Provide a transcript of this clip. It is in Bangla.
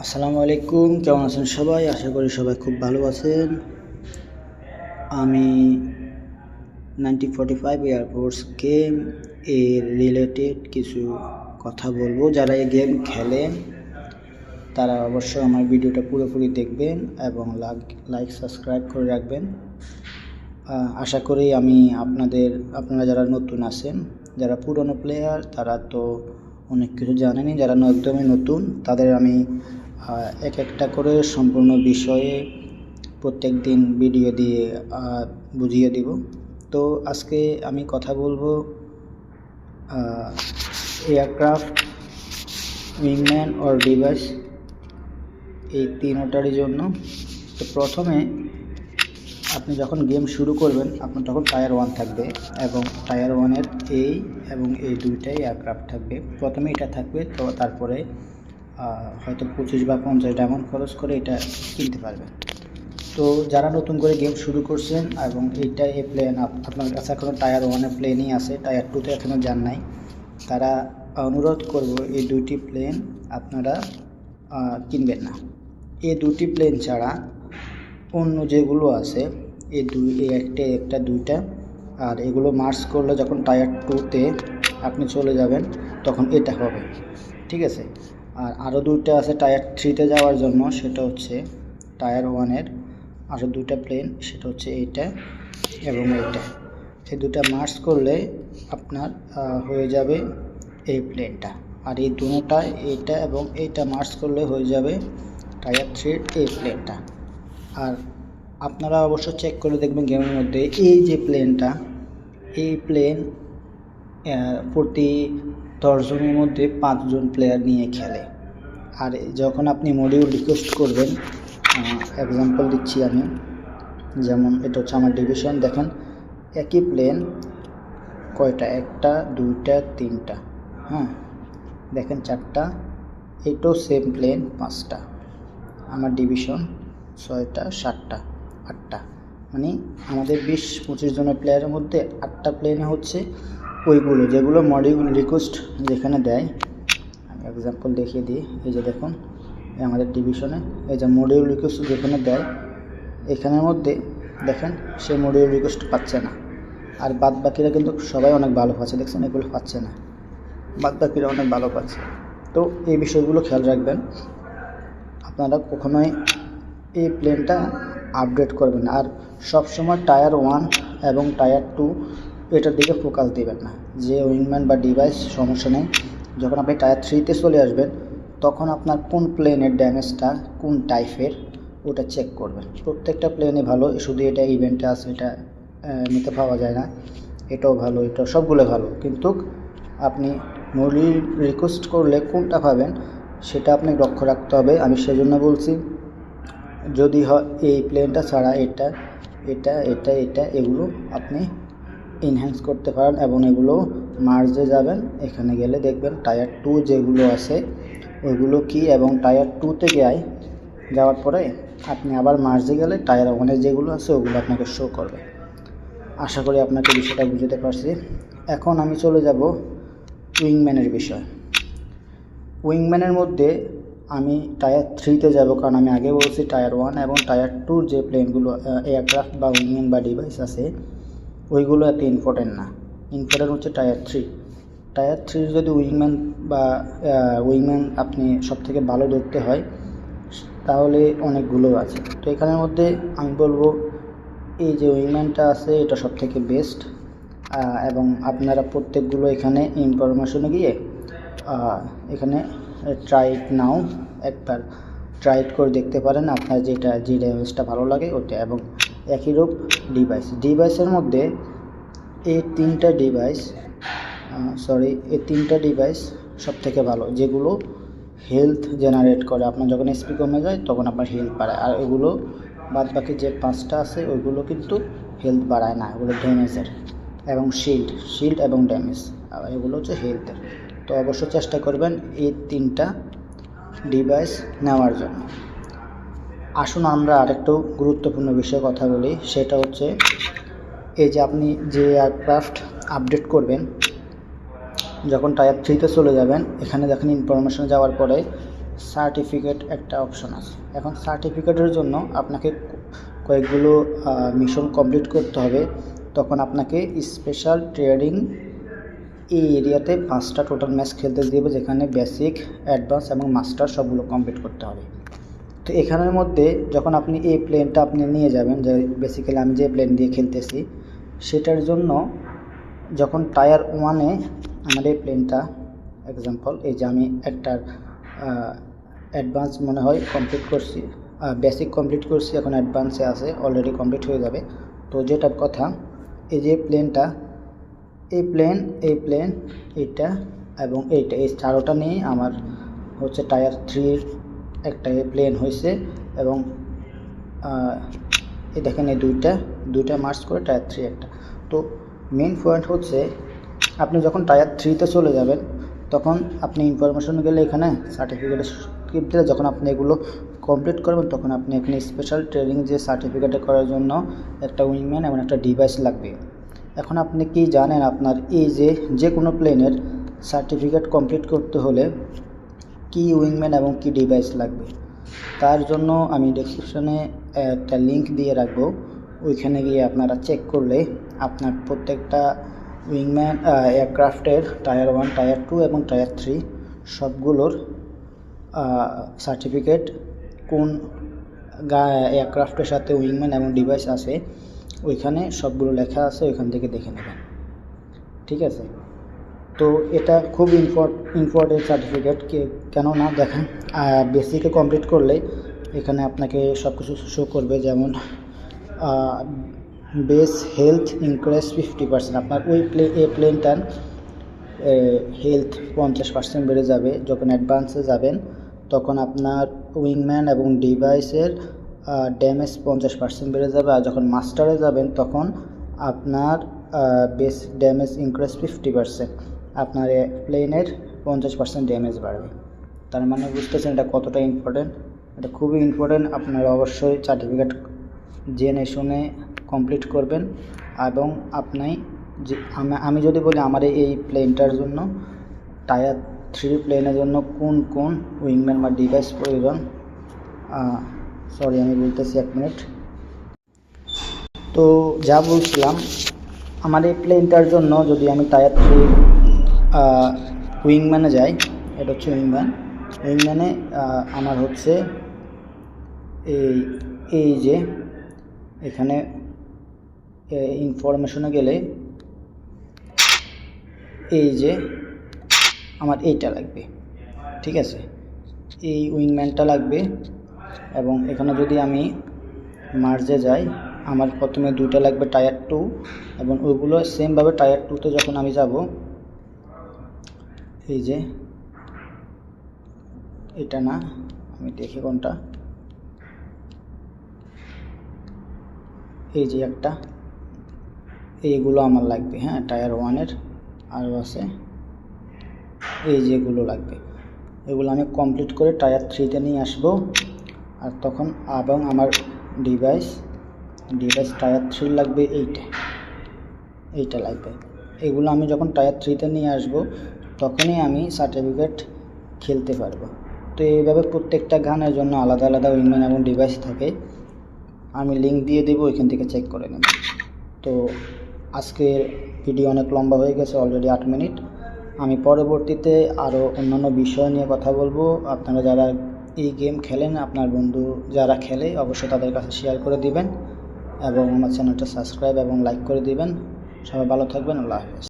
আসসালামু আলাইকুম, কেমন আছেন সবাই? আশা করি সবাই খুব ভালো আছেন। আমি 9045 এয়ারফোর্স গেম এর রিলেটেড কিছু কথা বলবো। যারা এই গেম খেলেন তারা অবশ্যই আমার ভিডিওটা পুরোপুরি দেখবেন এবং লাইক সাবস্ক্রাইব করে রাখবেন। আশা করি আপনারা যারা নতুন আছেন, যারা পুরনো প্লেয়ার তারা তো অনেক কিছু জানেনই, যারা একদমই নতুন তাদের আমি এক একটা করে সম্পূর্ণ বিষয়ে প্রত্যেক দিন ভিডিও দিয়ে বুঝিয়ে দিব। তো আজকে আমি কথা বলবো এয়ারক্রাফট, উইংম্যান অর ডিভাইস এই তিনটারই জন্য। তো প্রথমে আপনি যখন গেম শুরু করবেন আপনার তখন টায়ার 1 থাকবে এবং টায়ার 1-এর এই এবং এই দুইটাই এয়ারক্রাফট থাকবে। প্রথমে এটা থাকবে, তো তারপরে হয়তো 25 বা 50 ডায়মন্ড খরচ করে এটা কিনতে পারবেন। তো যারা নতুন করে গেম শুরু করছেন এবং এইটা এই প্লেন আপনার কাছে এখনও টায়ার 1-এর প্লেনই আছে, টায়ার 2-তে এখনও যান নাই, তারা অনুরোধ করব এই দুইটি প্লেন আপনারা কিনবেন না। এই দুটি প্লেন ছাড়া অন্য যেগুলো আছে এই একটা দুইটা, আর এগুলো মার্চ করলে যখন টায়ার 2-তে আপনি চলে যাবেন তখন এটা হবে, ঠিক আছে। আর আরও দুইটা আছে টায়ার 3-তে যাওয়ার জন্য, সেটা হচ্ছে টায়ার 1-এর আরও দুইটা প্লেন, সেটা হচ্ছে এইটা এবং এইটা। এই দুটা মার্চ করলে আপনার হয়ে যাবে এই প্লেনটা, আর এই দুটোটা এইটা এবং এইটা মার্চ করলে হয়ে যাবে টায়ার 3-এর এই প্লেনটা। আর আপনারা অবশ্য চেক করে দেখবেন গেমের মধ্যে এই যে প্লেনটা, এই প্লেন প্রতি 10 জনের মধ্যে 5 জন প্লেয়ার নিয়ে খেলে। আর যখন আপনি মডিউল রিকোয়েস্ট করবেন, এক্সাম্পল দিচ্ছি আমি, যেমন এটা হচ্ছে আমার ডিভিশন, দেখেন একই প্লেন কয়টা, একটা দুইটা তিনটা, দেখেন চারটা, এটাও সেম প্লেন 5টা, আমার ডিভিশন 6টা 7টা 8টা, মানে আমাদের 20-25 জনের প্লেয়ারের মধ্যে 8টা প্লেনে হচ্ছে ওইগুলো যেগুলো মডিউল রিকোয়েস্ট যেখানে দেয়। আমি এক্সাম্পল দেখিয়ে দিই, এই যে দেখুন আমাদের ডিভিশনে এই যে মডিউল রিকোয়েস্ট যেখানে দেয়, এখানের মধ্যে দেখেন সে মডিউল রিকোয়েস্ট পাচ্ছে না, আর বাদ বাকিরা কিন্তু সবাই অনেক ভালো পাচ্ছে, দেখছেন এগুলো পাচ্ছে না, বাদ বাকিরা অনেক ভালো পাচ্ছে। তো এই বিষয়গুলো খেয়াল রাখবেন, আপনারা কখনোই এই প্লেনটা আপডেট করবেন। আর সবসময় টায়ার 1 এবং টায়ার 2 এটার দিকে ফোকাস দিবেন না, যে উইংম্যান বা ডিভাইস সমস্যা নেই। যখন আপনি টায়ার 3-তে চলে আসবেন তখন আপনার কোন প্লেনের ড্যামেজটা কোন টাইপের ওটা চেক করবেন। প্রত্যেকটা প্লেনই ভালো, শুধু এটা ইভেন্টে আছে এটা নিতে পাওয়া যায় না, এটাও ভালো, এটা সবগুলো ভালো, কিন্তু আপনি মডিউল রিকোয়েস্ট করলে কোনটা পাবেন সেটা আপনি লক্ষ্য রাখতে হবে। আমি সেজন্য বলছি, যদি হয় এই প্লেনটা ছাড়া এটা এটা এটা এটা এগুলো আপনি এনহ্যান্স করতে পারেন এবং এগুলো মার্জে যাবেন, এখানে গেলে দেখবেন টায়ার 2 যেগুলো আছে ওইগুলো কি, এবং টায়ার 2-তে যাওয়ার পরে আপনি আবার মার্জে গেলে টায়ার 1-এর যেগুলো আছে ওগুলো আপনাকে শো করবে। আশা করি আপনাকে বিষয়টা বুঝতে পারছি। এখন আমি চলে যাব উইংম্যানের বিষয়। উইংম্যানের মধ্যে আমি টায়ার 3-তে যাব, কারণ আমি আগে বলছি টায়ার 1 এবং টায়ার 2 যে প্লেনগুলো এয়ারক্রাফট বা উইংম্যান বা ডিভাইস আছে ওইগুলো এত ইম্পর্টেন্ট না, ইম্পর্টেন্ট হচ্ছে টায়ার 3। টায়ার 3 যদি উইংম্যান আপনি সবথেকে ভালো ধরতে হয় তাহলে অনেকগুলো আছে। তো এখানের মধ্যে আমি বলবো এই যে উইংম্যানটা আছে এটা সবথেকে বেস্ট, এবং আপনারা প্রত্যেকগুলো এখানে ইনফরমেশনে গিয়ে এখানে ট্রাইট নাও একবার ট্রাইট করে দেখতে পারেন, আপনার যে ড্যামেজটা ভালো লাগে ওটা। এবং একই রূপ ডিভাইসের মধ্যে এই তিনটা ডিভাইস সবথেকে ভালো, যেগুলো হেলথ জেনারেট করে। আপনার যখন এসপি কমে যায় তখন আপনার হেলথ বাড়ায়, আর এগুলো বাদ বাকি যে 5টা আছে ওইগুলো কিন্তু হেলথ বাড়ায় না, এগুলো ড্যামেজের এবং শিল্ড এবং ড্যামেজ, আর এগুলো হচ্ছে হেলথের। তো অবশ্য চেষ্টা করবেন এই 3টা ডিভাইস নেওয়ার জন্য। আসুন আমরা আরেকটু গুরুত্বপূর্ণ বিষয়ে কথা বলি, সেটা হচ্ছে এই যে আপনি যে এয়ারক্রাফট আপডেট করবেন যখন টায়ার 3-তে চলে যাবেন, এখানে দেখেন ইনফরমেশন যাওয়ার পরে সার্টিফিকেট একটা অপশন আছে। এখন সার্টিফিকেটের জন্য আপনাকে কয়েকগুলো মিশন কমপ্লিট করতে হবে। তখন আপনাকে স্পেশাল ট্রেনিং এই এরিয়াতে 5টা টোটাল ম্যাচ খেলতে দেবে, যেখানে বেসিক, অ্যাডভান্স এবং মাস্টার সবগুলো কমপ্লিট করতে হবে। তো এখানের মধ্যে যখন আপনি এই প্লেনটা আপনি নিয়ে যাবেন, যে বেসিক্যালি আমি যে প্লেন দিয়ে খেলতেছি সেটার জন্য যখন টায়ার 1-এ আমার এই প্লেনটা এক্সাম্পল, এই যে আমি একটা অ্যাডভান্স মনে হয় কমপ্লিট করছি, বেসিক কমপ্লিট করছি, এখন অ্যাডভান্সে আছে, অলরেডি কমপ্লিট হয়ে যাবে। তো যেটা কথা, এই যে প্লেনটা, এই প্লেন এইটা এবং এইটা, এই চারোটা নিয়ে আমার হচ্ছে টায়ার 3 একটা প্লেন হয়েছে। এবং এই দেখেন এই দুইটা মার্চ করে টায়ার 3 একটা। তো মেন পয়েন্ট হচ্ছে আপনি যখন টায়ার 3-তে চলে যাবেন তখন আপনি ইনফরমেশন গেলে এখানে সার্টিফিকেটের স্ক্রিপ্ট দিলে যখন আপনি এগুলো কমপ্লিট করবেন তখন আপনি এখানে স্পেশাল ট্রেনিং যে সার্টিফিকেটে করার জন্য একটা উইংম্যান এবং একটা ডিভাইস লাগবে। এখন আপনি কি জানেন আপনার এই যে কোনো প্লেনের সার্টিফিকেট কমপ্লিট করতে হলে কি উইংম্যান এবং কি ডিভাইস লাগবে? তার জন্য আমি ডেসক্রিপশনে একটা লিঙ্ক দিয়ে রাখবো, ওইখানে গিয়ে আপনারা চেক করলে আপনার প্রত্যেকটা উইংম্যান এয়ারক্রাফটের টায়ার 1, টায়ার 2 এবং টায়ার 3 সবগুলোর সার্টিফিকেট কোন এয়ারক্রাফটের সাথে উইংম্যান এবং ডিভাইস আছে ওইখানে সবগুলো লেখা আছে, ওইখান থেকে দেখে নেবেন। ঠিক আছে? তো এটা খুব ইম্পর্টেন্ট সার্টিফিকেট, কেননা দেখেন বেসিকে কমপ্লিট করলে এখানে আপনাকে সব কিছু শো করবে, যেমন বেস হেলথ ইনক্রিজ 50%, আপনার ওই প্লেনটার হেলথ 50% বেড়ে যাবে। যখন অ্যাডভান্সে যাবেন তখন আপনার উইংম্যান এবং ডিভাইসের ড্যামেজ 50% বেড়ে যাবে। আর যখন মাস্টারে যাবেন তখন আপনার বেস ড্যামেজ ইনক্রিজ 50%, আপনার প্লেনের 50% ড্যামেজ বাড়বে। তার মানে বুঝতেছেন এটা কতটা ইম্পর্টেন্ট। এটা খুবই ইম্পর্টেন্ট, আপনারা অবশ্যই সার্টিফিকেট জেনে শুনে কমপ্লিট করবেন। এবং আপনি যে আমি যদি বলি আমার এই প্লেনটার জন্য টায়ার 3 প্লেনের জন্য কোন উইংম্যান বা ডিভাইস প্রয়োজন, আমি বলতেছি 1 মিনিট। তো যা বলছিলাম, আমার এই প্লেনটার জন্য যদি আমি টায়ার 3 উইংম্যানে যাই, এটা হচ্ছে উইংম্যানে আমার হচ্ছে এই যে এখানে ইনফরমেশনে গেলে এই যে আমার এইটা লাগবে। ঠিক আছে? এই উইংম্যানটা লাগবে। এবং এখানে যদি আমি মার্জে যাই, আমার প্রথমে 2টা লাগবে টায়ার 2, এবং ওইগুলো সেমভাবে টায়ার 2-তে যখন আমি যাব, এই যে এটা না, আমি দেখি কোনটা, এই যে একটা, এইগুলো আমার লাগবে। হ্যাঁ, টায়ার 1-এর আরও আছে, এই যেগুলো লাগবে এগুলো আমি কমপ্লিট করে টায়ার 3-তে নিয়ে আসবো। আর তখন এবং আমার ডিভাইস টায়ার 3 লাগবে, এইটা লাগবে। এগুলো আমি যখন টায়ার 3-তে নিয়ে আসব তখনই আমি সার্টিফিকেট খেলতে পারবো। তো এইভাবে প্রত্যেকটা গানের জন্য আলাদা আলাদা উইংম্যান এবং ডিভাইস থাকে, আমি লিঙ্ক দিয়ে দেবো, ওইখান থেকে চেক করে নেব। তো আজকের ভিডিও অনেক লম্বা হয়ে গেছে, অলরেডি 8 মিনিট। আমি পরবর্তীতে আরও অন্যান্য বিষয় নিয়ে কথা বলবো। আপনারা যারা এই গেম খেলেন, আপনার বন্ধু যারা খেলে, অবশ্যই তাদের কাছে শেয়ার করে দিবেন এবং আমার চ্যানেলটা সাবস্ক্রাইব এবং লাইক করে দিবেন। সবাই ভালো থাকবেন। আল্লাহ হাফেজ।